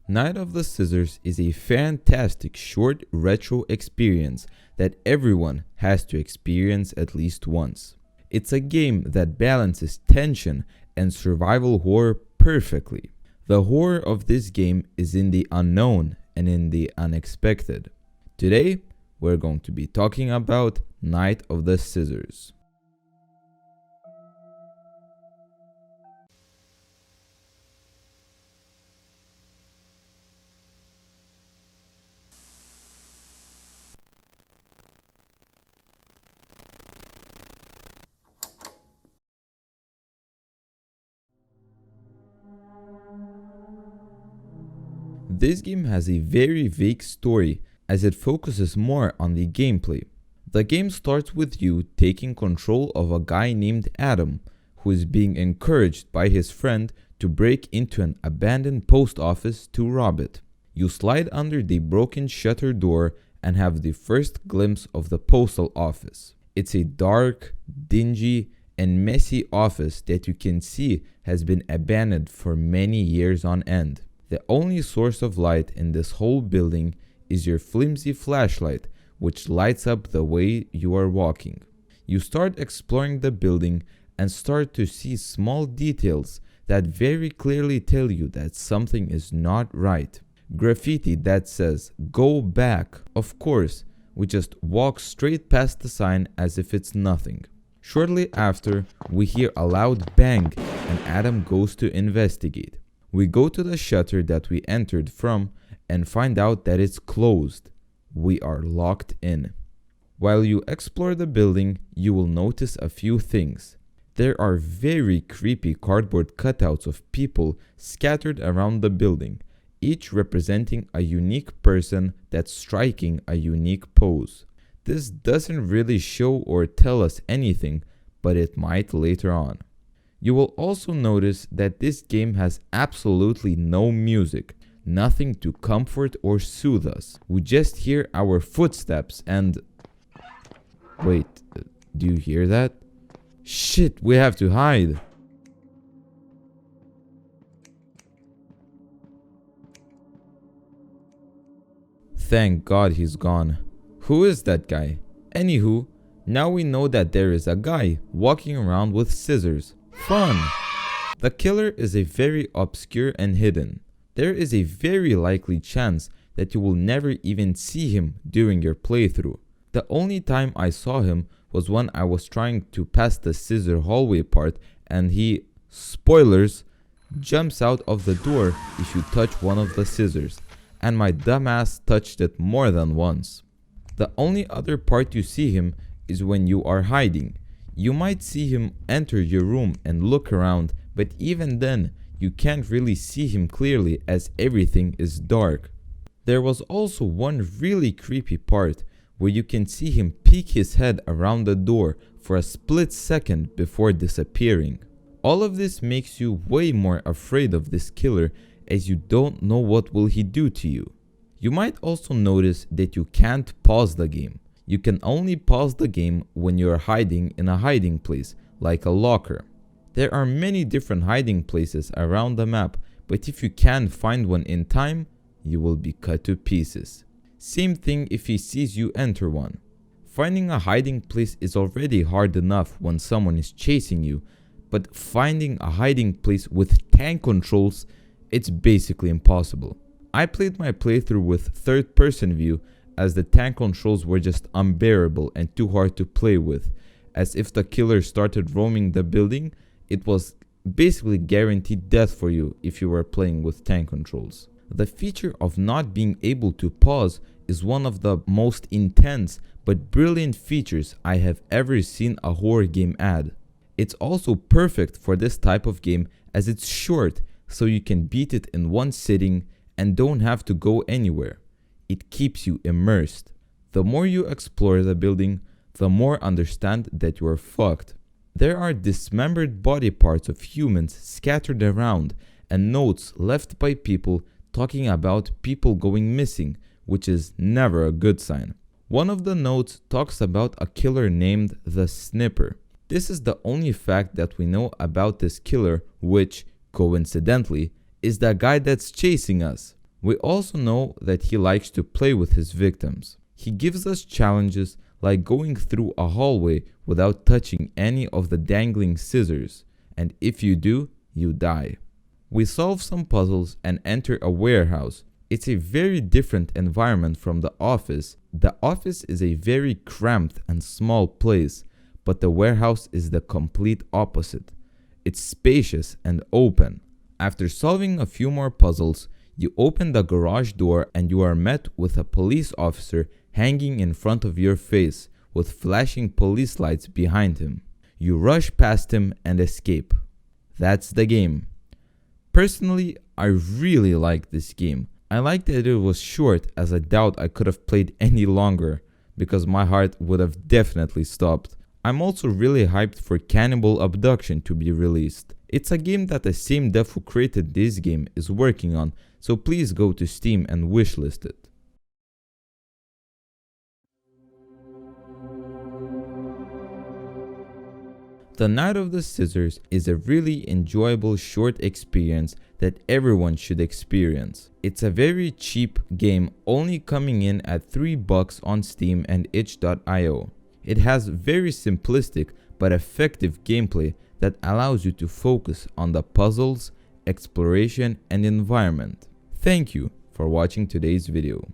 Night of the Scissors is a fantastic short retro experience that everyone has to experience at least once. It's a game that balances tension and survival horror perfectly. The horror of this game is in the unknown and in the unexpected. Today, we're going to be talking about Night of the Scissors. This game has a very vague story as it focuses more on the gameplay. The game starts with you taking control of a guy named Adam, who is being encouraged by his friend to break into an abandoned post office to rob it. You slide under the broken shutter door and have the first glimpse of the postal office. It's a dark, dingy, and messy office that you can see has been abandoned for many years on end. The only source of light in this whole building is your flimsy flashlight, which lights up the way you are walking. You start exploring the building and start to see small details that very clearly tell you that something is not right. Graffiti that says, "Go back." Of course, we just walk straight past the sign as if it's nothing. Shortly after, we hear a loud bang and Adam goes to investigate. We go to the shutter that we entered from and find out that it's closed. We are locked in. While you explore the building, you will notice a few things. There are very creepy cardboard cutouts of people scattered around the building, each representing a unique person that's striking a unique pose. This doesn't really show or tell us anything, but it might later on. You will also notice that this game has absolutely no music, nothing to comfort or soothe us. We just hear our footsteps and... Wait, do you hear that? Shit, we have to hide. Thank God he's gone. Who is that guy? Anywho, now we know that there is a guy walking around with scissors. Fun! The killer is a very obscure and hidden. There is a very likely chance that you will never even see him during your playthrough. The only time I saw him was when I was trying to pass the scissor hallway part and he, spoilers, jumps out of the door if you touch one of the scissors, and my dumbass touched it more than once. The only other part you see him is when you are hiding. You might see him enter your room and look around, but even then, you can't really see him clearly as everything is dark. There was also one really creepy part where you can see him peek his head around the door for a split second before disappearing. All of this makes you way more afraid of this killer as you don't know what will he do to you. You might also notice that you can't pause the game. You can only pause the game when you are hiding in a hiding place, like a locker. There are many different hiding places around the map, but if you can't find one in time, you will be cut to pieces. Same thing if he sees you enter one. Finding a hiding place is already hard enough when someone is chasing you, but finding a hiding place with tank controls, it's basically impossible. I played my playthrough with third-person view as the tank controls were just unbearable and too hard to play with, as if the killer started roaming the building, it was basically guaranteed death for you if you were playing with tank controls. The feature of not being able to pause is one of the most intense but brilliant features I have ever seen a horror game add. It's also perfect for this type of game as it's short, so you can beat it in one sitting and don't have to go anywhere. It keeps you immersed. The more you explore the building, the more understand that you are fucked. There are dismembered body parts of humans scattered around and notes left by people talking about people going missing, which is never a good sign. One of the notes talks about a killer named the Snipper. This is the only fact that we know about this killer, which, coincidentally, is the guy that's chasing us. We also know that he likes to play with his victims. He gives us challenges like going through a hallway without touching any of the dangling scissors, and if you do, you die. We solve some puzzles and enter a warehouse. It's a very different environment from the office. The office is a very cramped and small place, but the warehouse is the complete opposite. It's spacious and open. After solving a few more puzzles, you open the garage door and you are met with a police officer hanging in front of your face with flashing police lights behind him. You rush past him and escape. That's the game. Personally, I really like this game. I like that it was short, as I doubt I could have played any longer because my heart would have definitely stopped. I'm also really hyped for Cannibal Abduction to be released. It's a game that the same dev who created this game is working on, so please go to Steam and wishlist it. The Night of the Scissors is a really enjoyable short experience that everyone should experience. It's a very cheap game, only coming in at $3 on Steam and itch.io. It has very simplistic but effective gameplay that allows you to focus on the puzzles, exploration, and environment. Thank you for watching today's video.